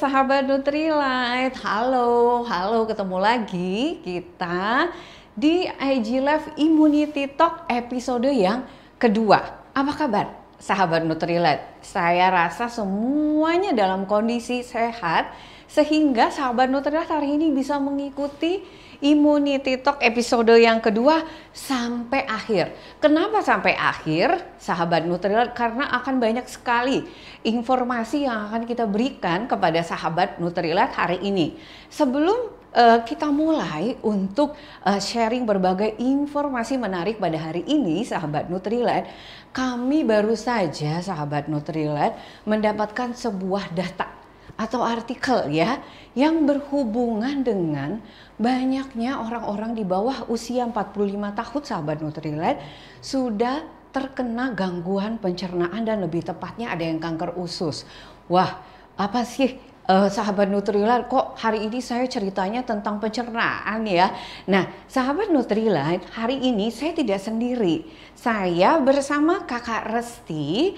sahabat Nutrilite, halo, ketemu lagi kita di IG Live Immunity Talk episode yang kedua. Apa kabar sahabat Nutrilite? Saya rasa semuanya dalam kondisi sehat sehingga sahabat Nutrilite hari ini bisa mengikuti Immunity Talk episode yang kedua sampai akhir. Kenapa sampai akhir, sahabat Nutrilite? Karena akan banyak sekali informasi yang akan kita berikan kepada sahabat Nutrilite hari ini. Sebelum kita mulai untuk sharing berbagai informasi menarik pada hari ini, sahabat Nutrilite, kami baru saja, sahabat Nutrilite, mendapatkan sebuah data atau artikel ya yang berhubungan dengan banyaknya orang-orang di bawah usia 45 tahun, sahabat Nutrilite, sudah terkena gangguan pencernaan dan lebih tepatnya ada yang kanker usus. Wah, apa sih sahabat Nutrilite, kok hari ini saya ceritanya tentang pencernaan ya? Nah, sahabat Nutrilite, hari ini saya tidak sendiri. Saya bersama Kakak Resti,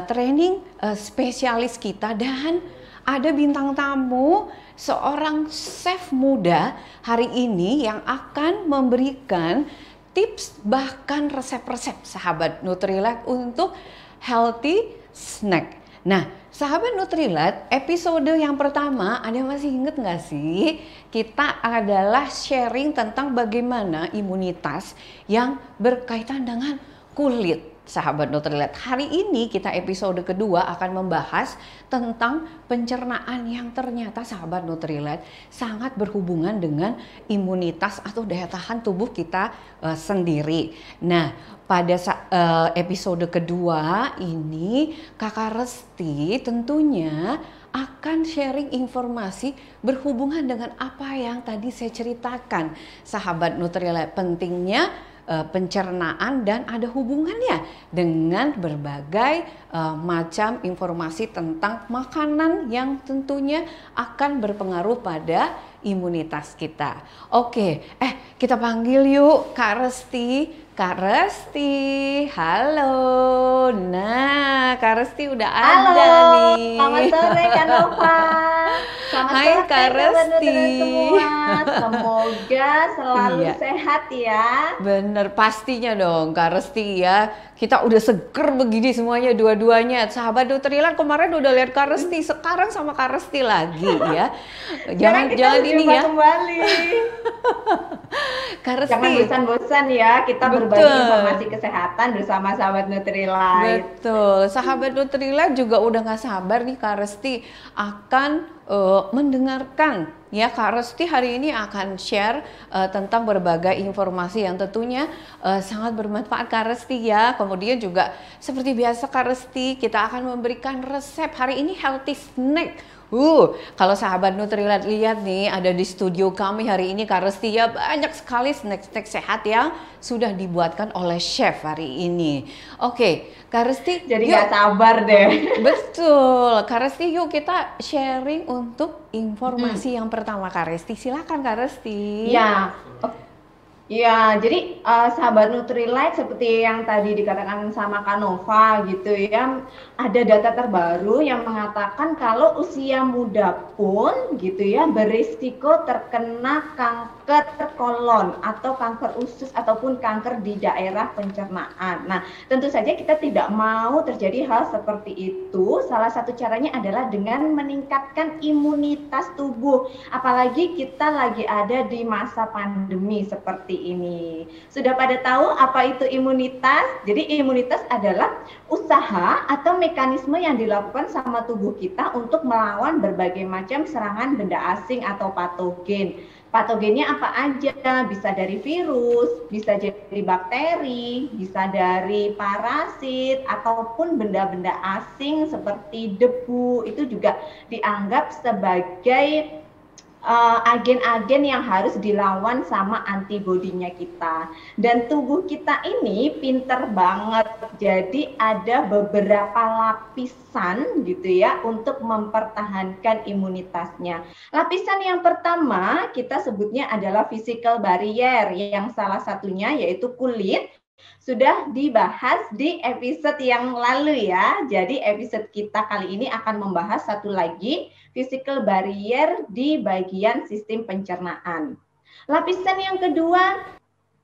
training spesialis kita, dan ada bintang tamu, seorang chef muda hari ini yang akan memberikan tips bahkan resep-resep sahabat Nutrilite untuk healthy snack. Nah, sahabat Nutrilite, episode yang pertama, Anda masih ingat nggak sih? Kita adalah sharing tentang bagaimana imunitas yang berkaitan dengan kulit. Sahabat Nutrilite, hari ini kita episode kedua akan membahas tentang pencernaan yang ternyata sahabat Nutrilite sangat berhubungan dengan imunitas atau daya tahan tubuh kita sendiri. Nah, pada episode kedua ini Kakak Resti tentunya akan sharing informasi berhubungan dengan apa yang tadi saya ceritakan, sahabat Nutrilite, pentingnya pencernaan dan ada hubungannya dengan berbagai macam informasi tentang makanan yang tentunya akan berpengaruh pada imunitas kita. Oke, kita panggil yuk Kak Resti. Kak Resti, halo. Nah, Kak Resti udah ada nih. Selamat sore Kak Nova. Selamat Hai sore Kak Resti. semua. Semoga selalu sehat ya. Bener, pastinya dong Kak Resti ya. Kita udah seger begini semuanya dua-duanya. Sahabat Nutrilite kemarin udah lihat Kak Resti, sekarang sama Kak Resti lagi ya. Jangan ini ya. Kembali. Kak Resti. Jangan bosan-bosan ya, kita berbagi informasi kesehatan bersama sahabat Nutrilite. Betul, sahabat Nutrilite juga udah gak sabar nih Kak Resti akan mendengarkan ya. Kak Resti hari ini akan share tentang berbagai informasi yang tentunya sangat bermanfaat Kak Resti ya. Kemudian juga seperti biasa Kak Resti, kita akan memberikan resep hari ini healthy snack. Kalau sahabat Nutrilite lihat nih, ada di studio kami hari ini Kak Resti ya, banyak sekali snack-snack sehat yang sudah dibuatkan oleh chef hari ini. Oke, Kak Resti, jadi yuk. gak sabar deh. Betul, Kak Resti, yuk kita sharing untuk informasi yang pertama Kak Resti. Silakan Kak Resti. Ya, jadi sahabat Nutrilite seperti yang tadi dikatakan sama Kak Nova gitu ya, ada data terbaru yang mengatakan kalau usia muda pun gitu ya berisiko terkena kanker kolon atau kanker usus ataupun kanker di daerah pencernaan. Nah, tentu saja kita tidak mau terjadi hal seperti itu. Salah satu caranya adalah dengan meningkatkan imunitas tubuh. Apalagi kita lagi ada di masa pandemi seperti ini. Sudah pada tahu apa itu imunitas? Jadi imunitas adalah usaha atau mekanisme yang dilakukan sama tubuh kita untuk melawan berbagai macam serangan benda asing atau patogen. Patogennya apa aja? Bisa dari virus, bisa jadi bakteri, bisa dari parasit, ataupun benda-benda asing seperti debu. Itu juga dianggap sebagai agen-agen yang harus dilawan sama antibodinya kita. Dan tubuh kita ini pinter banget, jadi ada beberapa lapisan gitu ya untuk mempertahankan imunitasnya. Lapisan yang pertama kita sebutnya adalah physical barrier, yang salah satunya yaitu kulit. sudah dibahas di episode yang lalu ya. Jadi episode kita kali ini akan membahas satu lagi physical barrier di bagian sistem pencernaan. Lapisan yang kedua,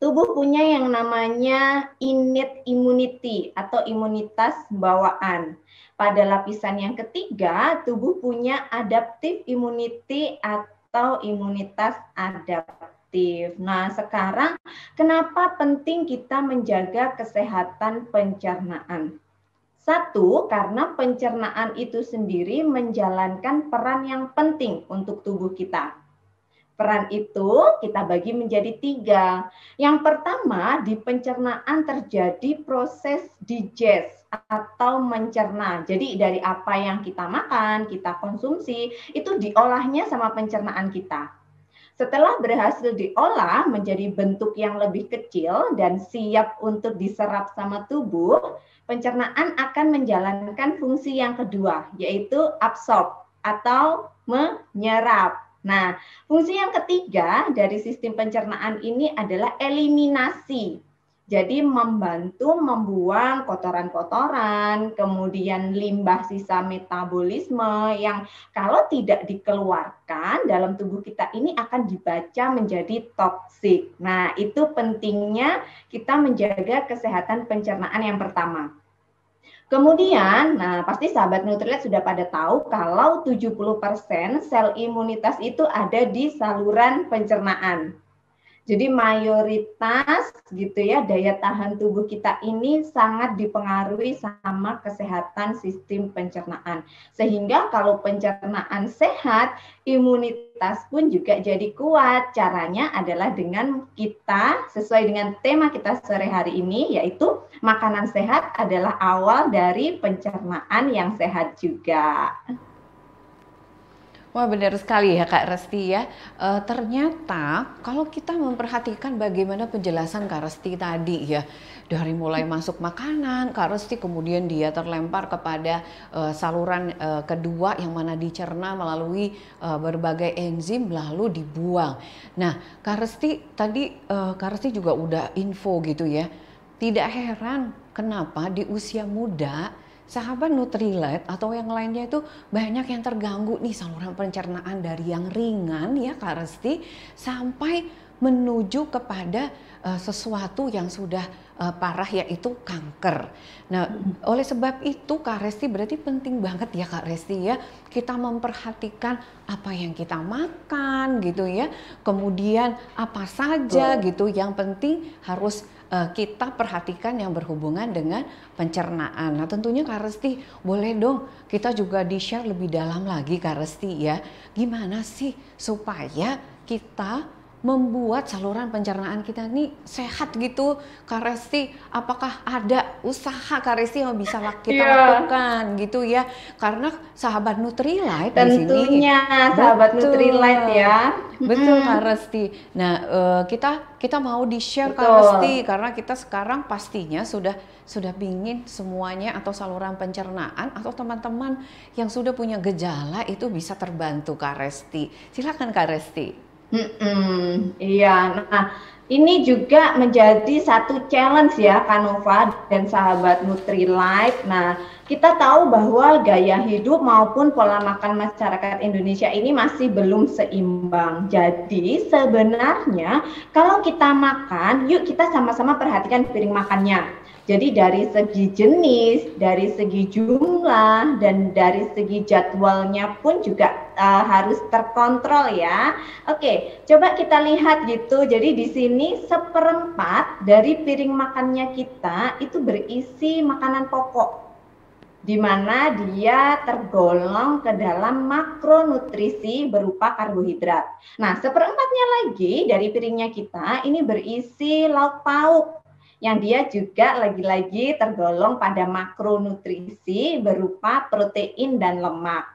tubuh punya yang namanya innate immunity atau imunitas bawaan. Pada lapisan yang ketiga, tubuh punya adaptive immunity atau imunitas adaptif. Nah, sekarang kenapa penting kita menjaga kesehatan pencernaan? Satu, karena pencernaan itu sendiri menjalankan peran yang penting untuk tubuh kita. Peran itu kita bagi menjadi tiga. Yang pertama, di pencernaan terjadi proses digest atau mencerna. Jadi dari apa yang kita makan, kita konsumsi, itu diolahnya sama pencernaan kita. Setelah berhasil diolah menjadi bentuk yang lebih kecil dan siap untuk diserap sama tubuh, pencernaan akan menjalankan fungsi yang kedua, yaitu absorb atau menyerap. Nah, fungsi yang ketiga dari sistem pencernaan ini adalah eliminasi. Jadi membantu membuang kotoran-kotoran, kemudian limbah sisa metabolisme yang kalau tidak dikeluarkan dalam tubuh kita ini akan dibaca menjadi toksik. Nah, itu pentingnya kita menjaga kesehatan pencernaan yang pertama. Kemudian, nah pasti sahabat Nutrilite sudah pada tahu kalau 70% sel imunitas itu ada di saluran pencernaan. Jadi mayoritas gitu ya daya tahan tubuh kita ini sangat dipengaruhi sama kesehatan sistem pencernaan. Sehingga kalau pencernaan sehat, imunitas pun juga jadi kuat. Caranya adalah dengan kita sesuai dengan tema kita sore hari ini, yaitu makanan sehat adalah awal dari pencernaan yang sehat juga. Wah, benar sekali ya Kak Resti ya. Ternyata kalau kita memperhatikan bagaimana penjelasan Kak Resti tadi ya, dari mulai masuk makanan, Kak Resti kemudian dia terlempar kepada saluran kedua yang mana dicerna melalui berbagai enzim lalu dibuang. Nah, Kak Resti tadi Kak Resti juga udah info gitu ya. Tidak heran kenapa di usia muda sahabat Nutrilite atau yang lainnya itu banyak yang terganggu nih saluran pencernaan dari yang ringan ya Kak Resti sampai menuju kepada sesuatu yang sudah parah yaitu kanker. Nah, oleh sebab itu Kak Resti berarti penting banget ya Kak Resti ya kita memperhatikan apa yang kita makan gitu ya. Kemudian apa saja gitu yang penting harus kita perhatikan yang berhubungan dengan pencernaan. Nah, tentunya Kak Resti boleh dong kita juga di-share lebih dalam lagi Kak Resti ya. Gimana sih supaya kita membuat saluran pencernaan kita ini sehat gitu Kak Resti? Apakah ada usaha Kak Resti yang bisa kita lakukan gitu ya? Karena sahabat Nutrilite di sini tentunya sahabat Nutrilite ya. Betul Kak Resti. Nah, kita mau di-share Kak Resti karena kita sekarang pastinya sudah pingin semuanya atau saluran pencernaan atau teman-teman yang sudah punya gejala itu bisa terbantu Kak Resti. Silakan Kak Resti. Iya, nah ini juga menjadi satu challenge ya Kanova dan sahabat Nutrilite. Nah, kita tahu bahwa gaya hidup maupun pola makan masyarakat Indonesia ini masih belum seimbang. Jadi sebenarnya kalau kita makan, yuk kita sama-sama perhatikan piring makannya. Jadi dari segi jenis, dari segi jumlah, dan dari segi jadwalnya pun juga harus terkontrol ya. Oke, coba kita lihat gitu. Jadi di sini 1/4 dari piring makannya kita itu berisi makanan pokok, di mana dia tergolong ke dalam makronutrisi berupa karbohidrat. Nah, 1/4-nya lagi dari piringnya kita ini berisi lauk pauk, yang dia juga lagi-lagi tergolong pada makronutrisi berupa protein dan lemak.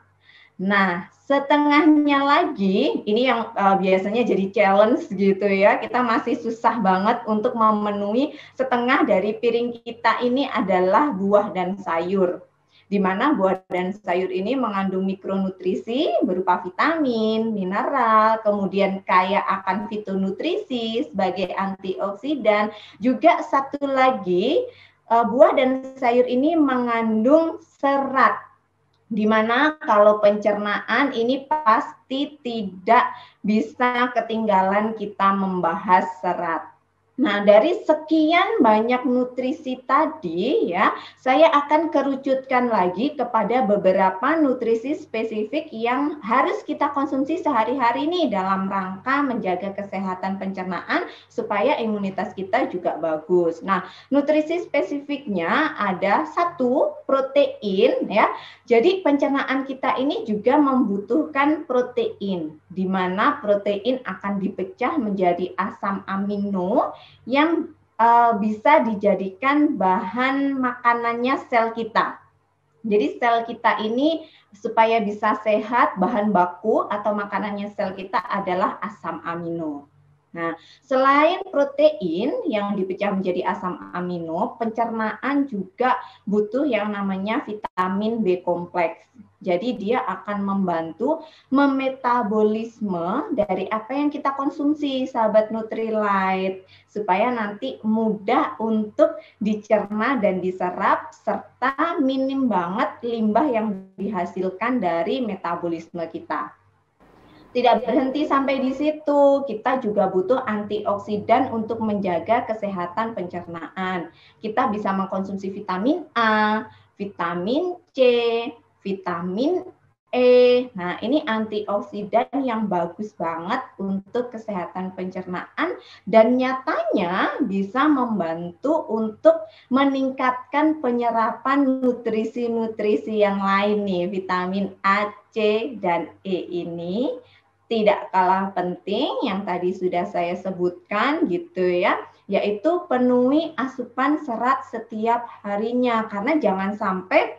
Nah, setengahnya lagi, ini yang biasanya jadi challenge gitu ya, kita masih susah banget untuk memenuhi setengah dari piring kita ini adalah buah dan sayur. di mana buah dan sayur ini mengandung mikronutrisi berupa vitamin, mineral, kemudian kaya akan fitonutrisi sebagai antioksidan. Juga satu lagi, buah dan sayur ini mengandung serat, di mana kalau pencernaan ini pasti tidak bisa ketinggalan kita membahas serat. Nah, dari sekian banyak nutrisi tadi ya, saya akan kerucutkan lagi kepada beberapa nutrisi spesifik yang harus kita konsumsi sehari-hari nih dalam rangka menjaga kesehatan pencernaan supaya imunitas kita juga bagus. Nah, nutrisi spesifiknya ada satu, protein ya. Jadi pencernaan kita ini juga membutuhkan protein, di mana protein akan dipecah menjadi asam amino yang bisa dijadikan bahan makanannya sel kita. Jadi sel kita ini supaya bisa sehat, bahan baku atau makanannya sel kita adalah asam amino. Nah, selain protein yang dipecah menjadi asam amino, pencernaan juga butuh yang namanya vitamin B kompleks. Jadi dia akan membantu memetabolisme dari apa yang kita konsumsi, sahabat Nutrilite, supaya nanti mudah untuk dicerna dan diserap, serta minim banget limbah yang dihasilkan dari metabolisme kita. Tidak berhenti sampai di situ, kita juga butuh antioksidan untuk menjaga kesehatan pencernaan. Kita bisa mengkonsumsi vitamin A, vitamin C, vitamin E. Nah, ini antioksidan yang bagus banget untuk kesehatan pencernaan dan nyatanya bisa membantu untuk meningkatkan penyerapan nutrisi-nutrisi yang lain nih. Vitamin A, C, dan E ini tidak kalah penting yang tadi sudah saya sebutkan gitu ya, yaitu penuhi asupan serat setiap harinya, karena jangan sampai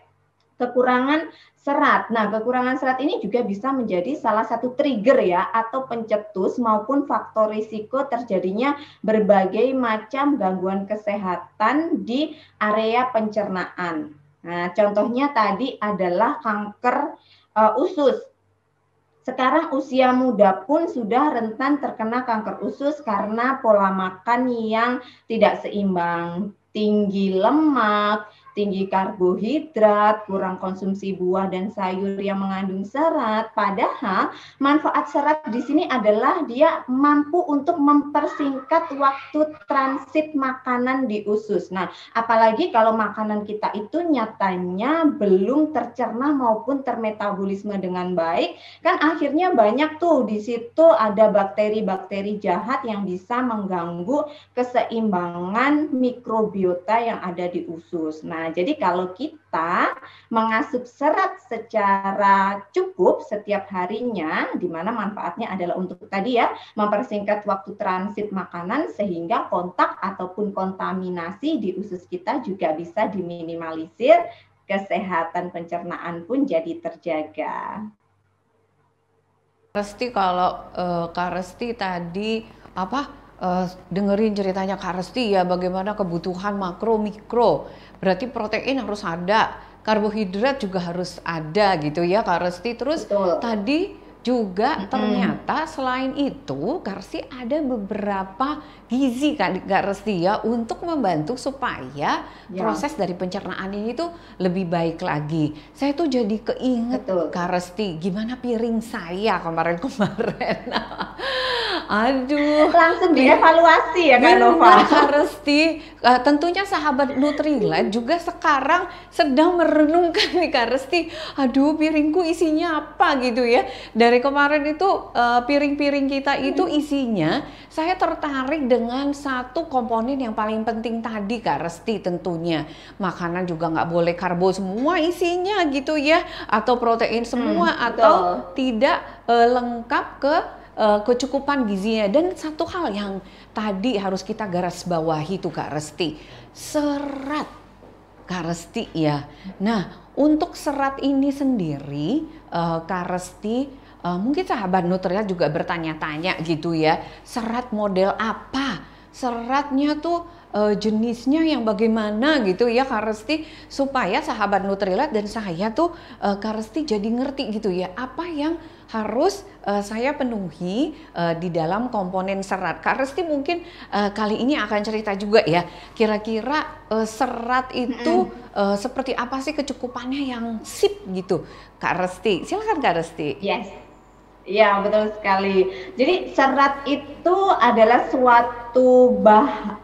kekurangan serat. Nah, kekurangan serat ini juga bisa menjadi salah satu trigger ya, atau pencetus maupun faktor risiko terjadinya berbagai macam gangguan kesehatan di area pencernaan. Nah, contohnya tadi adalah kanker usus. Sekarang usia muda pun sudah rentan terkena kanker usus karena pola makan yang tidak seimbang, tinggi lemak, tinggi karbohidrat, kurang konsumsi buah dan sayur yang mengandung serat. Padahal manfaat serat di sini adalah dia mampu untuk mempersingkat waktu transit makanan di usus. Nah, apalagi kalau makanan kita itu nyatanya belum tercerna maupun termetabolisme dengan baik, kan akhirnya banyak tuh di situ ada bakteri-bakteri jahat yang bisa mengganggu keseimbangan mikrobiota yang ada di usus. Nah, jadi kalau kita mengasup serat secara cukup setiap harinya, di mana manfaatnya adalah untuk tadi ya, mempersingkat waktu transit makanan sehingga kontak ataupun kontaminasi di usus kita juga bisa diminimalisir, kesehatan pencernaan pun jadi terjaga. Resti, kalau Kak Resti tadi dengerin ceritanya Kak Resti ya, bagaimana kebutuhan makro mikro, berarti protein harus ada, karbohidrat juga harus ada gitu ya Kak Resti. Terus Betul. tadi juga ternyata selain itu Kak Resti ada beberapa gizi Kak Resti ya, untuk membantu supaya proses dari pencernaan ini tuh lebih baik lagi. Saya tuh jadi keinget Kak Resti, gimana piring saya kemarin-kemarin. Aduh, langsung dievaluasi ya Kak Nova. Kak Resti, tentunya sahabat Nutrilite juga sekarang sedang merenungkan nih Kak Resti, aduh piringku isinya apa gitu ya. Dari kemarin itu piring-piring kita itu isinya, saya tertarik dengan satu komponen yang paling penting tadi Kak Resti, tentunya makanan juga nggak boleh karbo semua isinya gitu ya, atau protein semua, atau tidak lengkap kecukupan gizinya. Dan satu hal yang tadi harus kita garis bawahi tuh Kak Resti, serat Kak Resti ya. Nah, untuk serat ini sendiri Kak Resti, mungkin sahabat Nutrilite juga bertanya-tanya gitu ya, serat model apa seratnya tuh jenisnya yang bagaimana gitu ya Kak Resti, supaya sahabat Nutrilite dan saya tuh Kak Resti jadi ngerti gitu ya apa yang harus saya penuhi di dalam komponen serat. Kak Resti mungkin kali ini akan cerita juga ya, kira-kira serat itu seperti apa sih kecukupannya yang sip gitu Kak Resti. Silakan Kak Resti. Yes. Iya, betul sekali. Jadi serat itu adalah suatu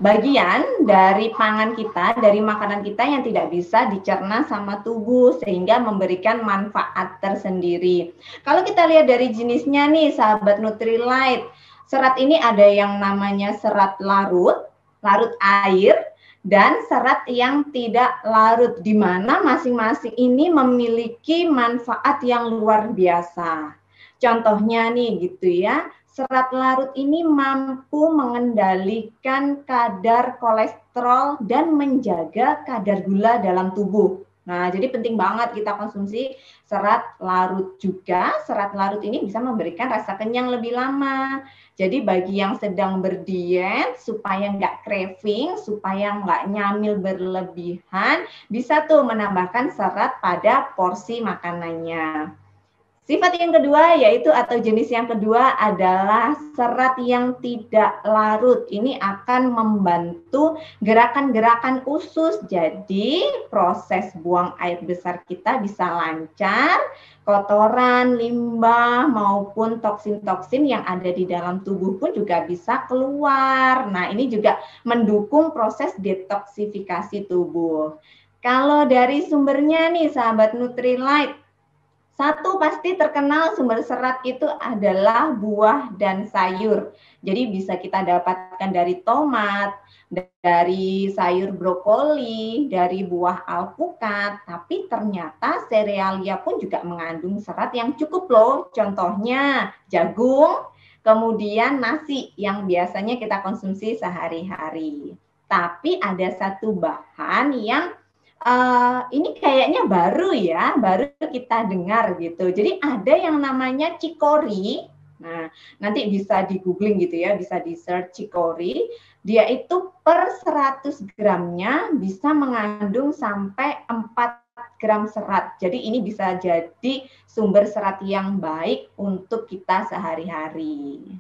bagian dari pangan kita, dari makanan kita yang tidak bisa dicerna sama tubuh sehingga memberikan manfaat tersendiri. Kalau kita lihat dari jenisnya nih, sahabat Nutrilite, serat ini ada yang namanya serat larut, larut air, dan serat yang tidak larut, di mana masing-masing ini memiliki manfaat yang luar biasa. Contohnya nih gitu ya, serat larut ini mampu mengendalikan kadar kolesterol dan menjaga kadar gula dalam tubuh. Nah, jadi penting banget kita konsumsi serat larut juga. Serat larut ini bisa memberikan rasa kenyang lebih lama. Jadi bagi yang sedang berdiet, supaya nggak craving, supaya nggak nyamil berlebihan, bisa tuh menambahkan serat pada porsi makanannya. Sifat yang kedua yaitu atau jenis yang kedua adalah serat yang tidak larut. Ini akan membantu gerakan-gerakan usus. Jadi proses buang air besar kita bisa lancar, kotoran, limbah maupun toksin-toksin yang ada di dalam tubuh pun juga bisa keluar. Nah, ini juga mendukung proses detoksifikasi tubuh. Kalau dari sumbernya nih sahabat Nutrilite, satu pasti terkenal sumber serat itu adalah buah dan sayur. Jadi bisa kita dapatkan dari tomat, dari sayur brokoli, dari buah alpukat. Tapi ternyata serealia pun juga mengandung serat yang cukup loh. Contohnya jagung, kemudian nasi yang biasanya kita konsumsi sehari-hari. Tapi ada satu bahan yang ini kayaknya baru ya, baru kita dengar gitu. Jadi ada yang namanya cikori. Nah, nanti bisa di googling gitu ya, bisa di search cikori. Dia itu per 100 gramnya bisa mengandung sampai 4 gram serat. Jadi ini bisa jadi sumber serat yang baik untuk kita sehari-hari.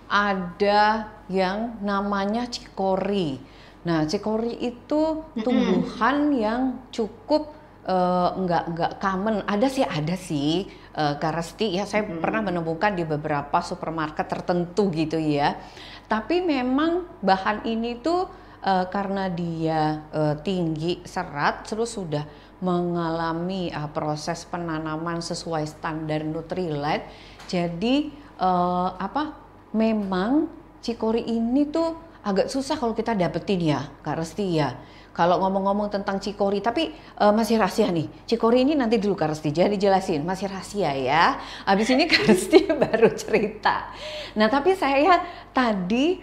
Ada yang namanya cikori. Nah, cikori itu tumbuhan yang cukup enggak common. Ada sih Kak Resti ya, saya pernah menemukan di beberapa supermarket tertentu gitu ya. Tapi memang bahan ini tuh karena dia tinggi serat, terus sudah mengalami proses penanaman sesuai standar Nutrilite. Jadi memang cikori ini tuh agak susah kalau kita dapetin ya Kak Resti ya. Kalau ngomong-ngomong tentang cikori, tapi masih rahasia nih. Cikori ini nanti dulu Kak Resti, jangan dijelasin, masih rahasia ya. Habis ini Kak Resti baru cerita. Nah, tapi saya tadi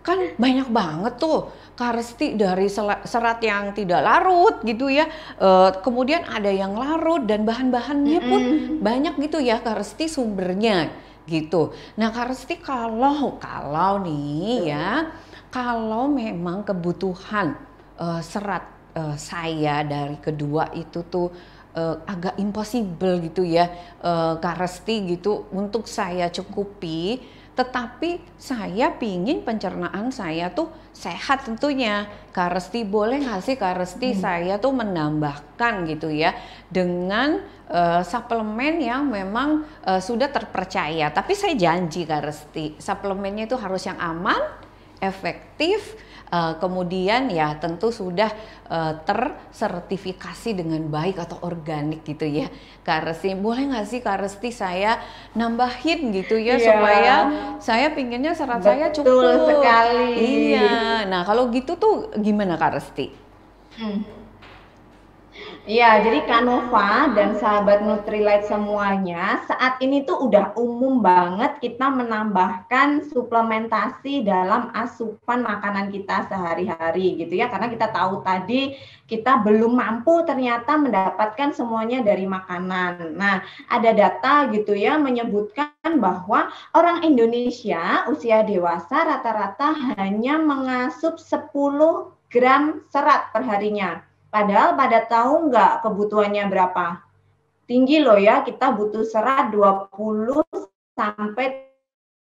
kan banyak banget tuh Kak Resti, dari serat yang tidak larut gitu ya. Kemudian ada yang larut dan bahan-bahannya pun banyak gitu ya Kak Resti sumbernya gitu. Nah Kak Resti, kalau nih ya, kalau memang kebutuhan serat saya dari kedua itu tuh agak impossible gitu ya Kak Resti gitu untuk saya cukupi, tetapi saya pingin pencernaan saya tuh sehat tentunya. Kak Resti, boleh nggak sih Kak Resti saya tuh menambahkan gitu ya dengan suplemen yang memang sudah terpercaya. Tapi saya janji Kak Resti, suplemennya itu harus yang aman, efektif, kemudian ya tentu sudah tersertifikasi dengan baik atau organik gitu ya Kak Resti. Boleh nggak sih Kak Resti saya nambahin gitu ya supaya saya pinginnya serat saya cukup. Betul sekali. Iya, nah kalau gitu tuh gimana Kak Resti? Iya, jadi Kanova dan sahabat Nutrilite semuanya, saat ini tuh udah umum banget kita menambahkan suplementasi dalam asupan makanan kita sehari-hari gitu ya. Karena kita tahu tadi kita belum mampu ternyata mendapatkan semuanya dari makanan. Nah, ada data gitu ya menyebutkan bahwa orang Indonesia usia dewasa rata-rata hanya mengasup 10 gram serat perharinya. Padahal pada tahu nggak kebutuhannya berapa? Tinggi loh ya, kita butuh serat 20 sampai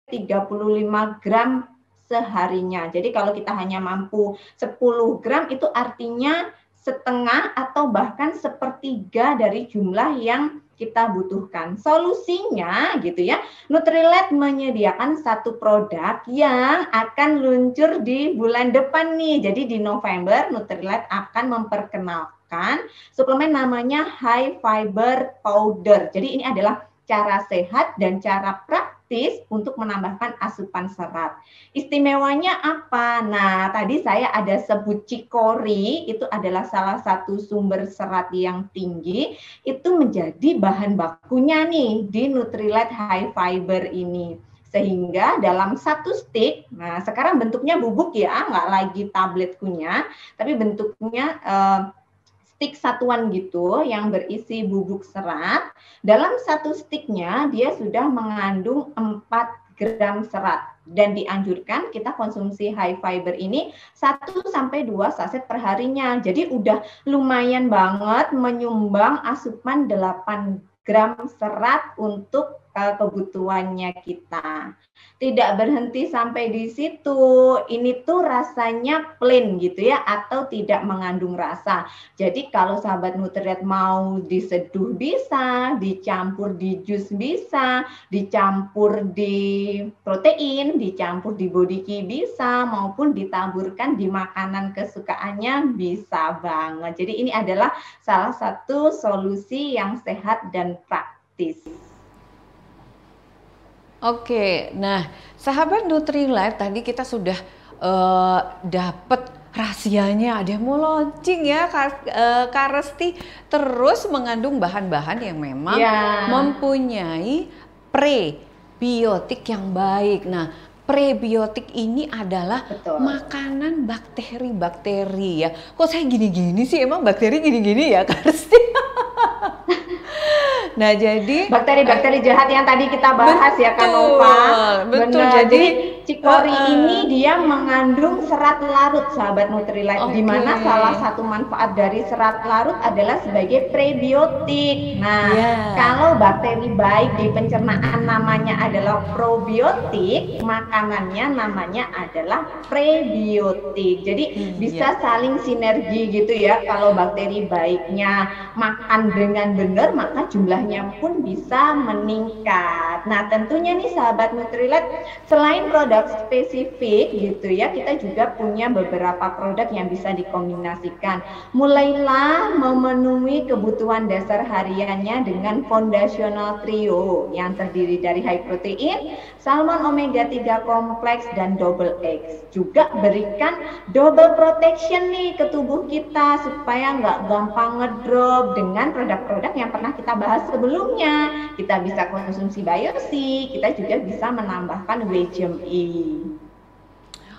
35 gram seharinya. Jadi kalau kita hanya mampu 10 gram itu artinya setengah atau bahkan sepertiga dari jumlah yang kita butuhkan. Solusinya gitu ya, Nutrilite menyediakan satu produk yang akan luncur di bulan depan nih. Jadi di November Nutrilite akan memperkenalkan suplemen namanya High Fiber Powder. Jadi ini adalah cara sehat dan cara praktis untuk menambahkan asupan serat. Istimewanya apa? Nah, tadi saya ada sebut cikori, itu adalah salah satu sumber serat yang tinggi, itu menjadi bahan bakunya nih di Nutrilite High Fiber ini. Sehingga dalam satu stick, nah sekarang bentuknya bubuk ya, nggak lagi tablet kunyah, tapi bentuknya stick satuan gitu yang berisi bubuk serat. Dalam satu sticknya dia sudah mengandung 4 gram serat dan dianjurkan kita konsumsi high fiber ini 1-2 saset per harinya. Jadi udah lumayan banget menyumbang asupan 8 gram serat untuk kebutuhannya kita. Tidak berhenti sampai di situ. Ini tuh rasanya plain gitu ya atau tidak mengandung rasa. Jadi kalau sahabat Nutrilite mau diseduh bisa, dicampur di jus bisa, dicampur di protein, dicampur di body key bisa, maupun ditaburkan di makanan kesukaannya bisa banget. Jadi ini adalah salah satu solusi yang sehat dan praktis. Oke, nah sahabat Nutrilite tadi kita sudah dapat rahasianya, ada yang mau launching ya Kak Resti, terus mengandung bahan-bahan yang memang mempunyai prebiotik yang baik. Nah, prebiotik ini adalah makanan bakteri-bakteri ya. Kok saya gini-gini sih, emang bakteri gini-gini ya Kak Resti? Nah, jadi bakteri-bakteri jahat yang tadi kita bahas ya Kanova. Betul. Benar. Jadi cikori ini dia mengandung serat larut sahabat Nutrilite, di mana salah satu manfaat dari serat larut adalah sebagai prebiotik. Nah, kalau bakteri baik di pencernaan namanya adalah probiotik, makanannya namanya adalah prebiotik. Jadi bisa saling sinergi gitu ya. Kalau bakteri baiknya makan dengan benar, maka jumlahnya pun bisa meningkat. Nah, tentunya nih sahabat Nutrilite, selain produk spesifik gitu ya, kita juga punya beberapa produk yang bisa dikombinasikan. Mulailah memenuhi kebutuhan dasar hariannya dengan Foundational Trio yang terdiri dari high protein, salmon omega 3 kompleks, dan double X. Juga berikan double protection nih ke tubuh kita supaya nggak gampang ngedrop dengan produk-produk yang pernah kita bahas sebelumnya. Kita bisa konsumsi biosi, kita juga bisa menambahkan WGMI.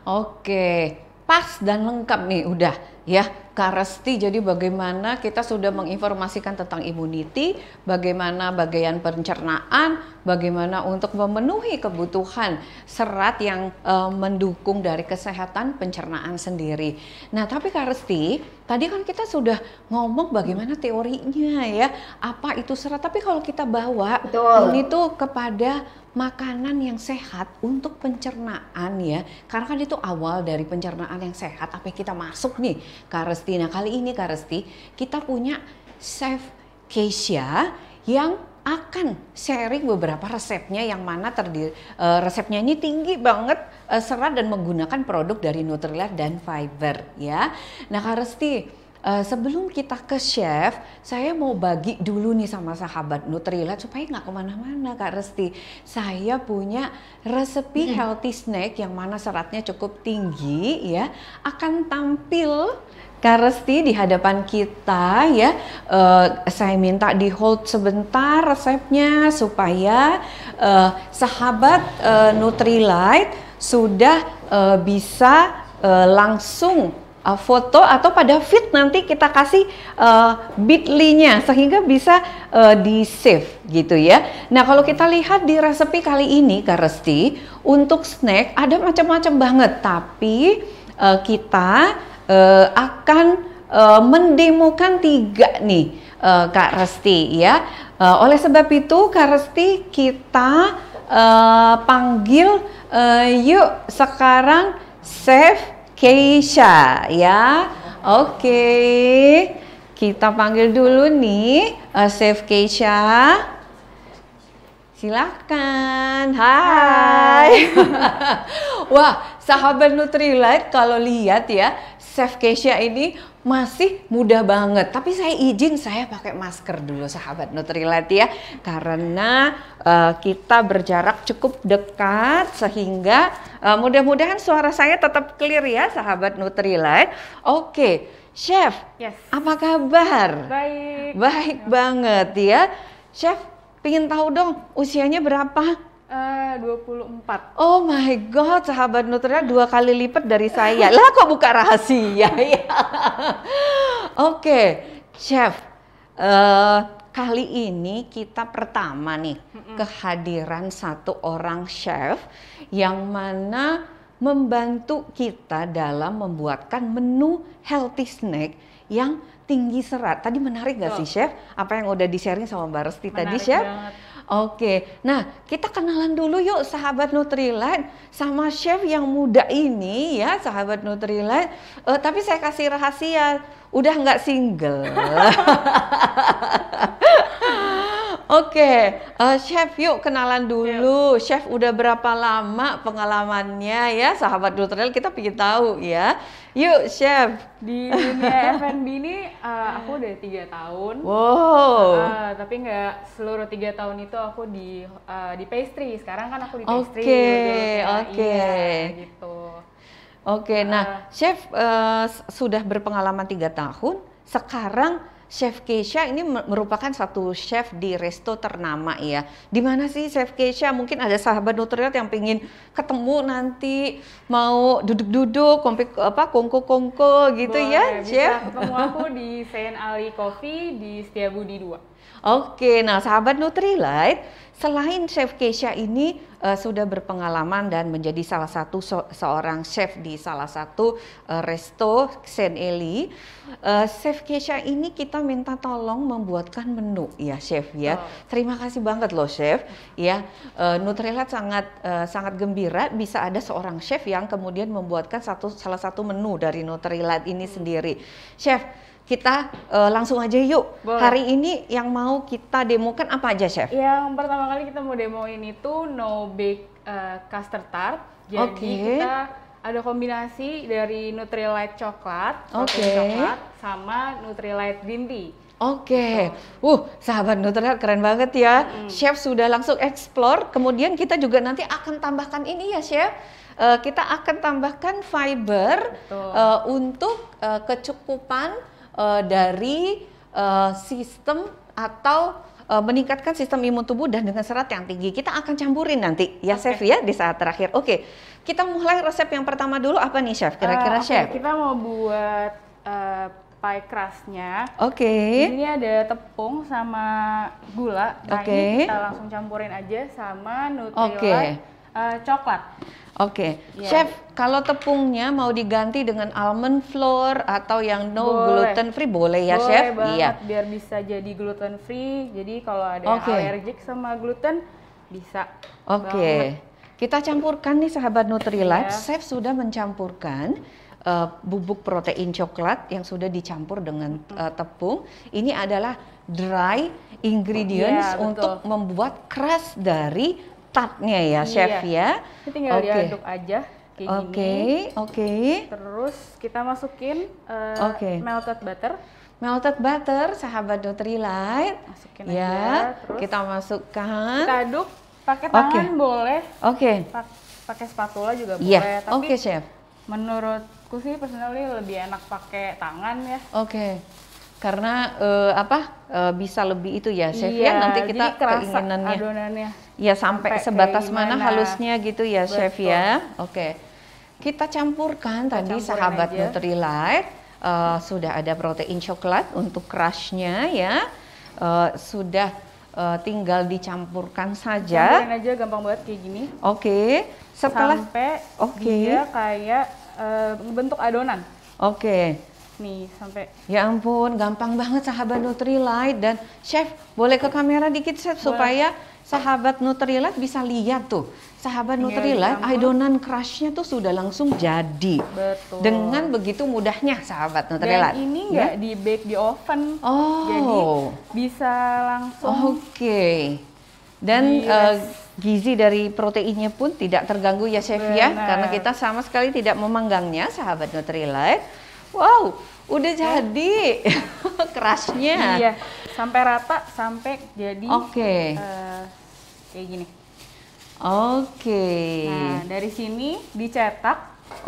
Oke, pas dan lengkap nih udah ya Kak Resti. Jadi bagaimana kita sudah menginformasikan tentang immunity, bagaimana bagian pencernaan, bagaimana untuk memenuhi kebutuhan serat yang mendukung dari kesehatan pencernaan sendiri. Nah, tapi Kak Resti, tadi kan kita sudah ngomong bagaimana teorinya ya, apa itu serat. Tapi kalau kita bawa ini tuh kepada makanan yang sehat untuk pencernaan ya, karena kan itu awal dari pencernaan yang sehat, apa yang kita masuk nih Kak Resti. Nah, kali ini Kak Resti kita punya Chef Keisha yang akan sharing beberapa resepnya, yang mana resepnya ini tinggi banget serat dan menggunakan produk dari Nutrilite dan Fiber ya. Nah Kak Resti, sebelum kita ke chef, saya mau bagi dulu nih sama sahabat Nutrilite supaya nggak kemana-mana Kak Resti. Saya punya resepi healthy snack yang mana seratnya cukup tinggi ya, akan tampil Kak Resti di hadapan kita ya. Saya minta di hold sebentar resepnya supaya sahabat Nutrilite sudah bisa langsung foto atau pada feed nanti kita kasih bit.ly-nya sehingga bisa di save gitu ya. Nah kalau kita lihat di resepi kali ini Kak Resti, untuk snack ada macam-macam banget, tapi kita akan mendemokan 3 nih Kak Resti ya. Oleh sebab itu Kak Resti kita panggil yuk sekarang Chef Keisha ya. Oke, kita panggil dulu nih Chef Keisha. Silakan. Hai. Wah, sahabat Nutrilite kalau lihat ya, Chef Keisha ini masih muda banget. Tapi saya izin saya pakai masker dulu sahabat Nutrilite ya. Karena kita berjarak cukup dekat sehingga mudah-mudahan suara saya tetap clear ya sahabat Nutrilite. Oke, Chef. Yes. Apa kabar? Baik. Baik banget ya. Chef, pengen tahu dong usianya berapa? 24. Oh my god, sahabat Nutrilite 2 kali lipat dari saya. Lah kok buka rahasia ya? Oke, Chef. Kali ini kita pertama nih kehadiran satu orang chef yang mana membantu kita dalam membuatkan menu healthy snack yang tinggi serat. Tadi menarik gak sih Chef? Apa yang udah di-sharing sama Mbak Resti tadi Chef? Banget. Oke, nah kita kenalan dulu yuk sahabat Nutrilite sama chef yang muda ini ya sahabat Nutrilite. Tapi saya kasih rahasia, udah nggak single. Oke, chef yuk kenalan dulu. Chef udah berapa lama pengalamannya ya sahabat Nutrilite, kita pengen tahu ya. Yuk chef. Di dunia F&B ini aku udah 3 tahun. Wow. Tapi nggak seluruh 3 tahun itu aku di pastry. Sekarang kan aku di pastry. Oke. Iya, gitu. Oke, nah chef sudah berpengalaman 3 tahun. Sekarang Chef Keisha ini merupakan satu chef di resto ternama ya. Di mana sih Chef Keisha? Mungkin ada sahabat Nutrilite yang pengen ketemu nanti, mau duduk-duduk, kongko-kongko gitu. Boleh, ya, bisa Chef. ketemu aku di Saint Ali Coffee di Setiabudi 2. Oke, nah sahabat Nutrilite, selain Chef Keisha ini sudah berpengalaman dan menjadi salah satu seorang chef di salah satu resto Saint Ali, Chef Keisha ini kita minta tolong membuatkan menu ya Chef ya. Terima kasih banget loh Chef ya. Nutrilite sangat gembira bisa ada seorang chef yang kemudian membuatkan salah satu menu dari Nutrilite ini sendiri. Chef, kita langsung aja yuk. Boleh. Hari ini yang mau kita demokan apa aja Chef? Yang pertama kali kita mau demoin itu no bake custard tart. Jadi kita ada kombinasi dari Nutrilite coklat, coklat sama Nutrilite green tea. Oke, sahabat Nutrilite keren banget ya. Chef sudah langsung explore. Kemudian kita juga nanti akan tambahkan ini ya Chef. Kita akan tambahkan fiber untuk kecukupan dari sistem atau meningkatkan sistem imun tubuh dan dengan serat yang tinggi. Kita akan campurin nanti ya Chef ya di saat terakhir. Oke, kita mulai resep yang pertama dulu apa nih Chef? Kira-kira Chef? Kita mau buat pie crust-nya. Oke. Ini ada tepung sama gula. Nah ini kita langsung campurin aja sama Nutrilite coklat. Oke, Chef, kalau tepungnya mau diganti dengan almond flour atau yang gluten free boleh ya Chef? Boleh banget, biar bisa jadi gluten free. Jadi kalau ada yang allergic sama gluten bisa. Oke, kita campurkan nih sahabat Nutrilite. Chef sudah mencampurkan bubuk protein coklat yang sudah dicampur dengan tepung. Ini adalah dry ingredients untuk membuat crust dari tartnya ya Chef ya. Ini tinggal diaduk aja. kayak gini. Oke. Terus kita masukin melted butter. Melted butter, sahabat Nutrilite. Masukin ya, aja. Terus kita masukkan. kita aduk pakai tangan boleh. Oke. Pakai spatula juga Iya. boleh. Tapi Oke, Chef. menurutku sih personally lebih enak pakai tangan ya. Oke. Karena bisa lebih itu ya, Chef Iya, ya. Nanti kita jadi kerasa keinginannya. adonannya. Ya sampai sebatas kayak mana gimana. halusnya gitu ya, Chef Betul. ya. Oke. Kita campurkan tadi campurin sahabat aja. Nutrilite. Sudah ada protein coklat untuk crushnya ya. Sudah tinggal dicampurkan saja. Campurin aja gampang banget kayak gini. Oke. Setelah Sampai Oke. dia kayak bentuk adonan. Oke. Nih, sampai Ya ampun, gampang banget sahabat Nutrilite. Dan Chef, boleh ke kamera dikit Chef supaya sahabat Nutrilite bisa lihat tuh. Sahabat Tinggal Nutrilite, dicampur. adonan crushnya tuh sudah langsung jadi. betul. Dengan begitu mudahnya sahabat Nutrilite. Dan ini nggak di bake di oven. Oh. Jadi bisa langsung Oke. Dan Yes. gizi dari proteinnya pun tidak terganggu ya Chef ya. Benar. Karena kita sama sekali tidak memanggangnya sahabat Nutrilite. Wow, udah jadi crushnya. Iya, sampai rata, sampai jadi Oke. kayak gini. Oke. Nah, dari sini dicetak,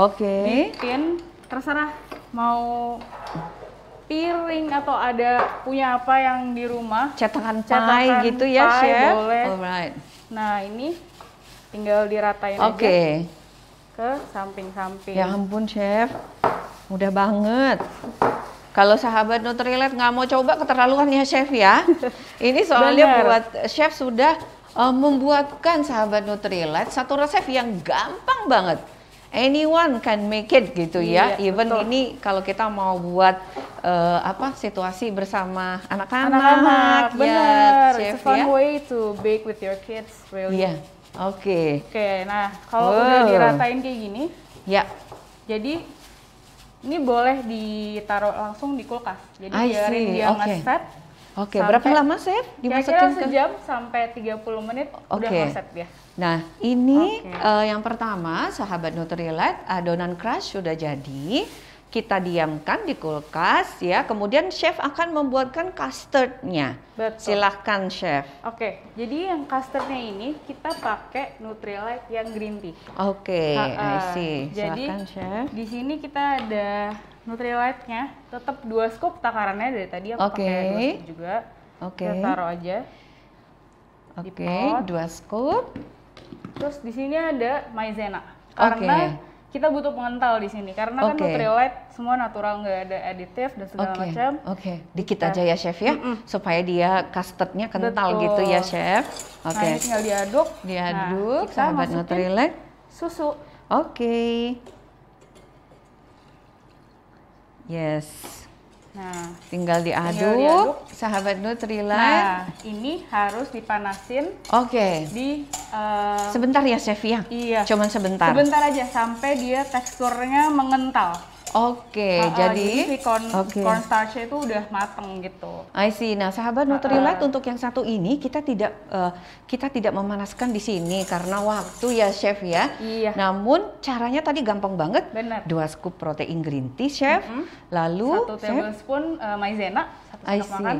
Oke. bikin terserah mau piring atau ada punya apa yang di rumah. Cetakan Cetakan pie gitu ya, pie Chef. boleh. Alright. Nah, ini tinggal diratain Oke. aja ke samping-samping. Ya ampun, Chef. Mudah banget. Kalau sahabat Nutrilite nggak mau coba keterlaluan ya, Chef ya. Ini soalnya Bener. buat Chef sudah membuatkan sahabat Nutrilite satu resep yang gampang banget. Anyone can make it gitu ya. Iya, Even betul. ini kalau kita mau buat situasi bersama anak-anak Anak-anak, ya, bener. Chef It's a fun ya. way to bake with your kids, really. Iya. Oke. Oke, nah kalau Wow. udah diratain kayak gini, Ya. jadi ini boleh ditaruh langsung di kulkas. Jadi I biarin see, dia oke. ngeset. Oke, Sampai- berapa lama, Chef? Kira-kira Dimasukin ke sejam sampai 30 menit udah Oke. ngeset dia. Nah, ini Oke. yang pertama, sahabat Nutrilite, adonan crush sudah jadi. Kita diamkan di kulkas ya. Kemudian Chef akan membuatkan custardnya. Betul. Silahkan, Chef. Oke, jadi yang custardnya ini kita pakai Nutrilite yang green tea. Oke, I see. Jadi Silahkan, Chef. di sini kita ada Nutrilite-nya, tetap 2 scoop takarannya dari tadi aku Oke. pakai 2 scoop juga. Oke. Kita taruh aja. di Oke, pot. 2 scoop. Terus di sini ada maizena. Karena kita butuh pengental di sini karena kan Oke. Nutrilite semua natural, nggak ada aditif dan segala Oke, macam. oke. Dikit aja ya, Chef ya. Supaya dia custardnya kental Betul. gitu ya, Chef. Nah, Oke. ini tinggal diaduk. Diaduk, Nah, kita sahabat masukin Nutrilite. susu. Oke. Yes. Nah, Tinggal diaduk, diaduk. sahabat Nutrilite. nah ini harus dipanasin Oke. di Sebentar ya, Chef ya. iya. Cuman sebentar. Sebentar aja sampai dia teksturnya mengental. Oke, Jadi si oke. cornstarch-nya itu udah mateng gitu. I see. Nah, sahabat Nutrilite untuk yang satu ini kita tidak memanaskan di sini karena waktu ya, Chef ya. Iya. Namun caranya tadi gampang banget. Bener. 2 scoop protein green tea, Chef. Lalu 1 Chef, tablespoon maizena, 1 I sendok see. makan.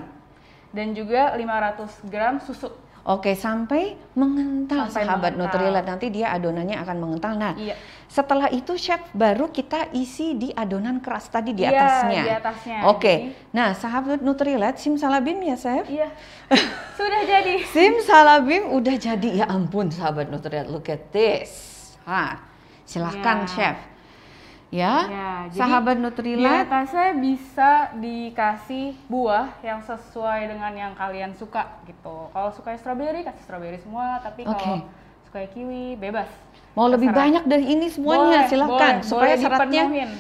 Dan juga 500 gram susu. oke, sampai mengental Sampai sahabat mengental. Nutrilite. Nanti dia adonannya akan mengental. Nah, Iya. setelah itu Chef baru kita isi di adonan keras tadi di Iya, atasnya. di atasnya. Oke. Jadi- Nah, sahabat Nutrilite, simsalabim ya, Chef. Iya. Sudah jadi. Simsalabim udah jadi. Ya ampun, sahabat Nutrilite, look at this. Silahkan, Ya. Chef. Ya, Ya, jadi sahabat Di Nutrilite. atasnya bisa dikasih buah yang sesuai dengan yang kalian suka gitu. Kalau suka strawberry, kasih strawberry semua. Tapi kalau suka kiwi, bebas. Mau lebih Terserah. banyak dari ini semuanya, Boleh, silahkan. boleh, Supaya boleh seratnya. dipenuhin.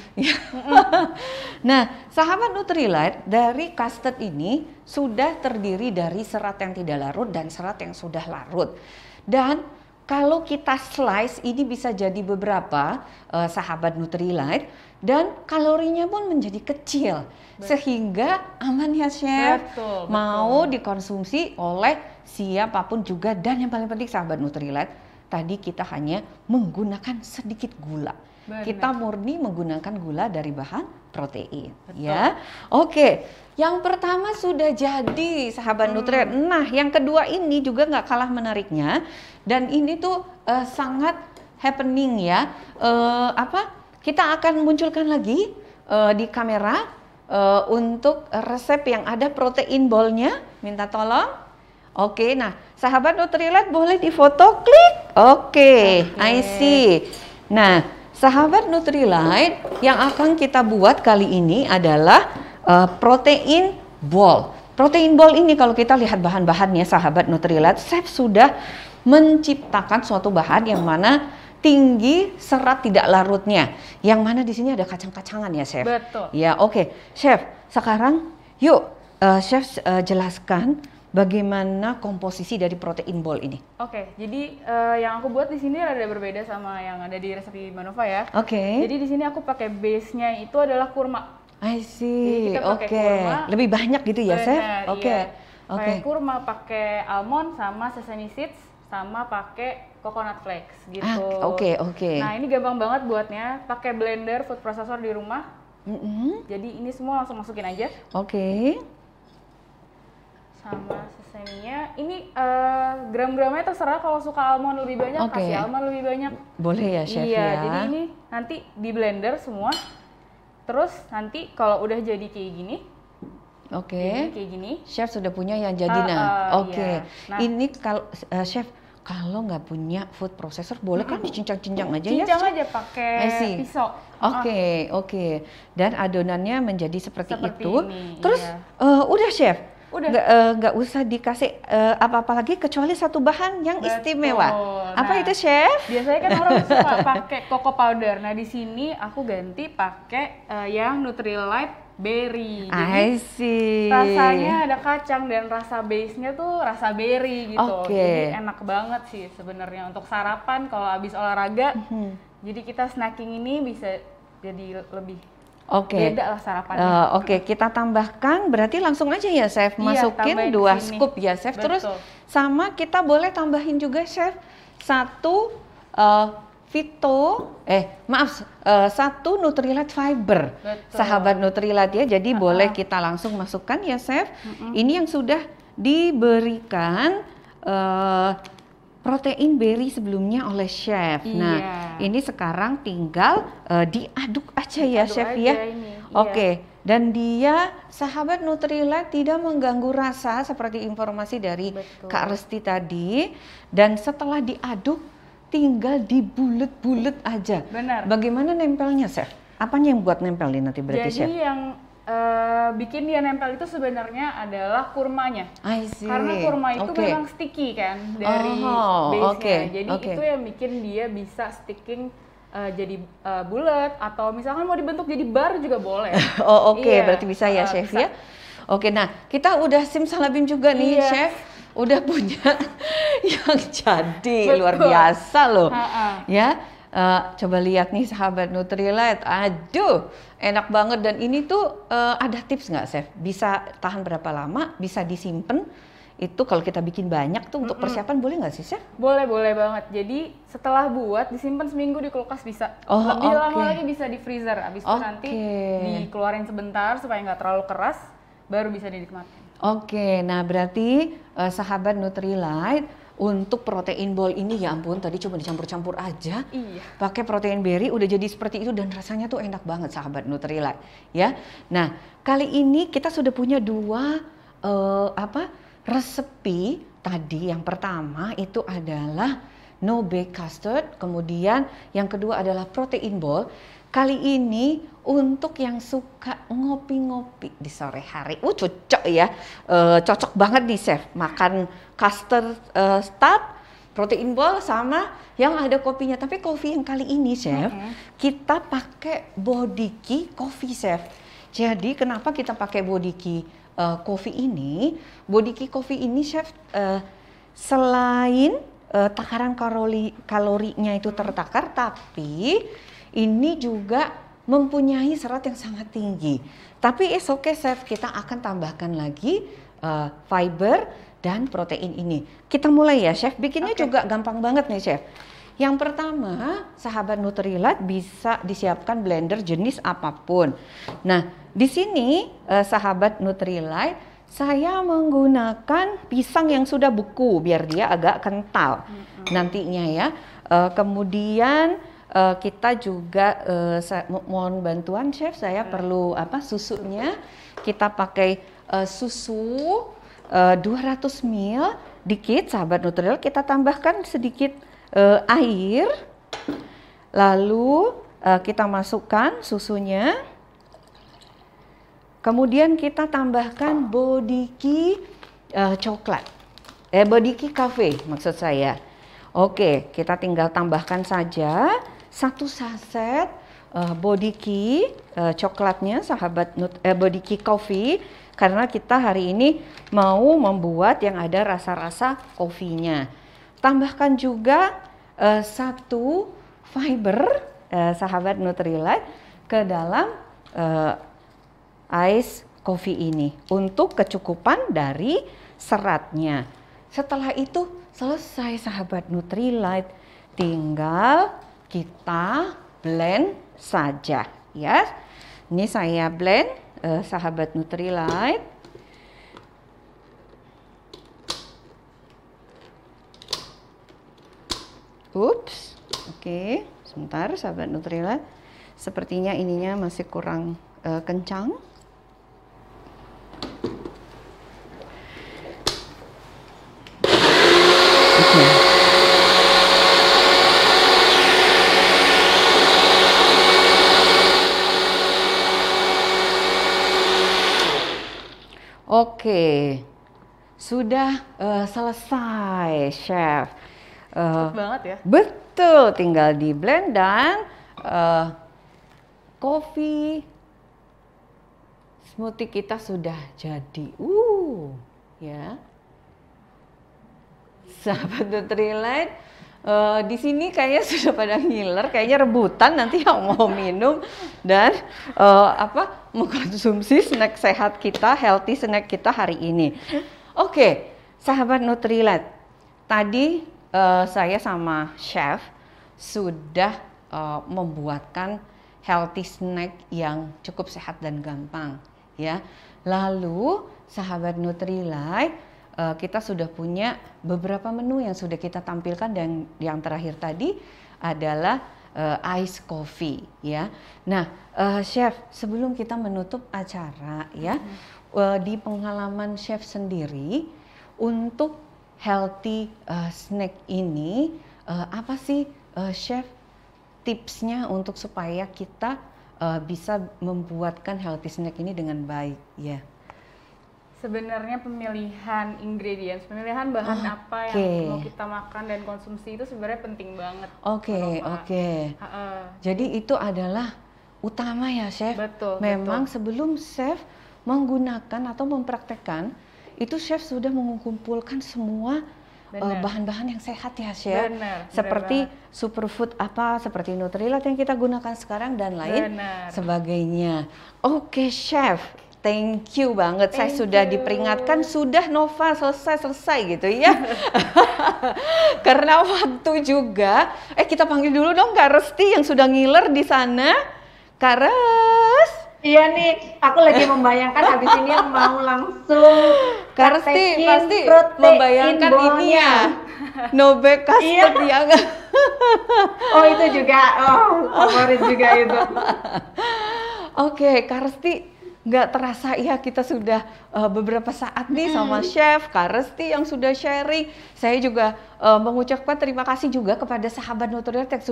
Nah, sahabat Nutrilite, dari custard ini sudah terdiri dari serat yang tidak larut dan serat yang sudah larut. Dan kalau kita slice, ini bisa jadi beberapa sahabat Nutrilite, dan kalorinya pun menjadi kecil. Sehingga aman ya, Chef. Betul, Mau dikonsumsi oleh siapapun juga, dan yang paling penting sahabat Nutrilite, tadi kita hanya menggunakan sedikit gula. Benar. Kita murni menggunakan gula dari bahan protein. Betul. Ya. Oke, yang pertama sudah jadi sahabat Nutrilight. Nah, yang kedua ini juga nggak kalah menariknya, dan ini tuh sangat happening ya. Kita akan munculkan lagi di kamera untuk resep yang ada protein ball-nya. Minta tolong. Oke, nah sahabat Nutrilight boleh difoto, klik. Oke, I see. Nah, sahabat Nutrilight, yang akan kita buat kali ini adalah protein ball. Protein ball ini kalau kita lihat bahan-bahannya sahabat Nutrilight, chef sudah menciptakan suatu bahan yang mana tinggi serat tidak larutnya. Yang mana di sini ada kacang-kacangan ya, chef. Betul. Ya, oke. Chef, sekarang yuk chef jelaskan bagaimana komposisi dari protein ball ini. Oke, jadi yang aku buat di sini ada berbeda sama yang ada di resep Manova ya. Oke. Jadi di sini aku pakai base-nya itu adalah kurma. I see. Oke. Kurma. Lebih banyak gitu ya, chef? Oke. Iya. Pakai kurma, pakai almond sama sesame seeds, sama pakai coconut flakes gitu. Oke. Nah, ini gampang banget buatnya. Pakai blender food processor di rumah. Jadi ini semua langsung masukin aja. Oke. Sama sesaminya, ini gram-gramnya terserah, kalau suka almond lebih banyak, kasih almond lebih banyak. Boleh ya, chef ya. Iya, jadi ini nanti di blender semua. Terus nanti kalau udah jadi kayak gini, kayak gini. Chef sudah punya yang jadi Oke. Nah, ini kalau chef kalau nggak punya food processor, boleh kan dicincang-cincang aja ya? Cincang aja pakai pisau. Oke. Dan adonannya menjadi seperti itu. Ini, terus udah chef. Udah. Nggak usah dikasih apa-apa lagi kecuali satu bahan yang istimewa. Apa itu, chef? Biasanya kan orang suka pakai cocoa powder. Nah, di sini aku ganti pakai yang Nutrilite berry. I see. Rasanya ada kacang dan rasa base-nya tuh rasa berry gitu. Jadi enak banget sih sebenarnya untuk sarapan kalau habis olahraga. Jadi kita snacking ini bisa jadi lebih beda lah sarapannya. Kita tambahkan, berarti langsung aja ya, chef. Masukin 2 scoop ya, chef. Betul. Terus sama kita boleh tambahin juga, chef, 1 1 Nutrilite fiber. Betul. Sahabat Nutrilite ya. Jadi boleh kita langsung masukkan ya, chef. Ini yang sudah diberikan protein berry sebelumnya oleh chef. Iya. Nah, ini sekarang tinggal diaduk aja ya, chef ya. Oke. Dan dia sahabat Nutrilite tidak mengganggu rasa seperti informasi dari Kak Resti tadi. Dan setelah diaduk tinggal dibulet-bulet aja. Benar. Bagaimana nempelnya, chef? Apanya yang buat nempel nih nanti berarti, chef? Jadi yang bikin dia nempel itu sebenarnya adalah kurmanya. I see. Karena kurma itu memang sticky kan dari base-nya. Jadi itu yang bikin dia bisa sticking jadi bulat, atau misalkan mau dibentuk jadi bar juga boleh. Berarti bisa ya, chef ya. Oke, nah kita udah simsalabim juga nih, chef. Udah punya yang jadi. Luar biasa loh. Ya. Coba lihat nih sahabat Nutrilite, aduh enak banget. Dan ini tuh ada tips nggak, chef? Bisa tahan berapa lama, bisa disimpan. Itu kalau kita bikin banyak tuh untuk persiapan boleh nggak sih, chef? Boleh banget. Jadi setelah buat disimpan seminggu di kulkas bisa. Lebih lama lagi bisa di freezer. Abis itu nanti dikeluarin sebentar supaya nggak terlalu keras, baru bisa dinikmatin. Nah berarti sahabat Nutrilite, untuk protein ball ini ya ampun, tadi cuma dicampur-campur aja. Pakai protein berry udah jadi seperti itu dan rasanya tuh enak banget sahabat Nutrilite ya. Nah, kali ini kita sudah punya 2 resepi tadi. Yang pertama itu adalah no bake custard, kemudian yang kedua adalah protein ball. Kali ini untuk yang suka ngopi-ngopi di sore hari, cocok ya, cocok banget nih, chef. Makan custard tart, protein ball sama yang ada kopinya. Tapi kopi yang kali ini, chef, kita pakai Bodiki coffee, chef. Jadi kenapa kita pakai Bodiki coffee ini? Bodiki coffee ini, chef, selain takaran kalorinya itu tertakar, tapi ini juga mempunyai serat yang sangat tinggi. Tapi chef, kita akan tambahkan lagi fiber dan protein ini. Kita mulai ya Chef, bikinnya juga gampang banget nih Chef. Yang pertama, sahabat Nutrilite bisa disiapkan blender jenis apapun. Nah, di sini sahabat Nutrilite, saya menggunakan pisang yang sudah beku biar dia agak kental nantinya ya. Kemudian kita juga mohon bantuan Chef, saya perlu susunya. Kita pakai susu 200 ml, dikit sahabat Nutrilite, kita tambahkan sedikit air, lalu kita masukkan susunya, kemudian kita tambahkan Bodiki coklat, Bodiki cafe maksud saya. Oke, kita tinggal tambahkan saja 1 saset Bodiki coklatnya sahabat Bodiki coffee, karena kita hari ini mau membuat yang ada rasa-rasa kopinya. Tambahkan juga 1 fiber sahabat Nutrilite ke dalam ice coffee ini untuk kecukupan dari seratnya. Setelah itu selesai sahabat Nutrilite, tinggal kita blend saja ya. Ini saya blend sahabat Nutrilite. Ups, oke, sebentar sahabat Nutrilite. Sepertinya ininya masih kurang kencang. Oke, sudah selesai Chef. Banget ya. Betul, tinggal di blend dan kopi smoothie kita sudah jadi. Ya. Sahabat Nutrilite, di sini kayaknya sudah pada ngiler, kayaknya rebutan nanti yang mau minum dan mengkonsumsi snack sehat kita, healthy snack kita hari ini. Oke, sahabat Nutrilite, tadi saya sama Chef sudah membuatkan healthy snack yang cukup sehat dan gampang ya. Lalu sahabat Nutrilite, kita sudah punya beberapa menu yang sudah kita tampilkan, dan yang terakhir tadi adalah ice coffee ya. Nah, Chef, sebelum kita menutup acara ya, di pengalaman Chef sendiri untuk healthy snack ini, apa sih Chef tipsnya untuk supaya kita bisa membuatkan healthy snack ini dengan baik ya? Sebenarnya pemilihan ingredients, pemilihan bahan apa yang mau kita makan dan konsumsi itu sebenarnya penting banget. Oke. Jadi itu adalah utama ya Chef. Betul. Memang sebelum Chef menggunakan atau mempraktekkan, itu Chef sudah mengumpulkan semua bahan-bahan yang sehat ya Chef. Seperti superfood seperti Nutrilite yang kita gunakan sekarang dan lain sebagainya. Oke Chef, thank you banget. Saya sudah diperingatkan, sudah Nova selesai gitu ya. Karena waktu juga, kita panggil dulu dong Kak Resti yang sudah ngiler di sana. Kak Res. Iya nih, aku lagi membayangkan habis ini yang mau langsung Kak Resti pasti membayangkan ini ya. Nobek custard yang Oh itu juga, favorit juga itu. Oke, Kak Resti, nggak terasa ya kita sudah beberapa saat nih sama Chef Kak Resti yang sudah sharing. Saya juga mengucapkan terima kasih juga kepada sahabat Nutrilite yang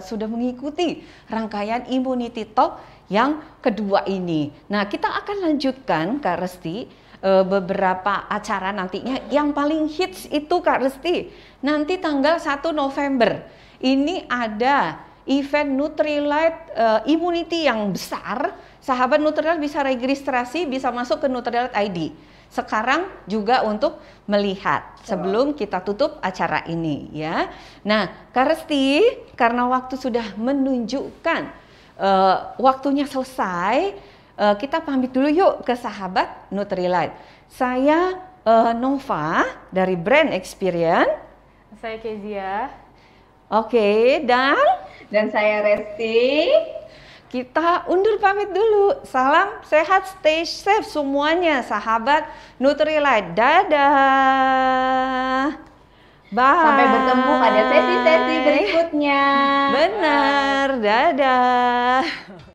sudah mengikuti rangkaian Immunity Talk yang kedua ini. Nah, kita akan lanjutkan Kak Resti beberapa acara nantinya. Yang paling hits itu Kak Resti, nanti tanggal 1 November ini ada event Nutrilite Immunity yang besar. Sahabat Nutrilite bisa registrasi, bisa masuk ke Nutrilite ID sekarang juga untuk melihat sebelum kita tutup acara ini ya. Nah, Kak Resti, karena waktu sudah menunjukkan waktunya selesai, kita pamit dulu yuk ke sahabat Nutrilite. Saya Nova dari Brand Experience. Saya Kezia. Oke, dan saya Resti. Kita undur pamit dulu. Salam sehat, stay safe semuanya, sahabat Nutrilite. Dadah. Bye. Sampai bertemu pada sesi-sesi berikutnya. Benar, dadah.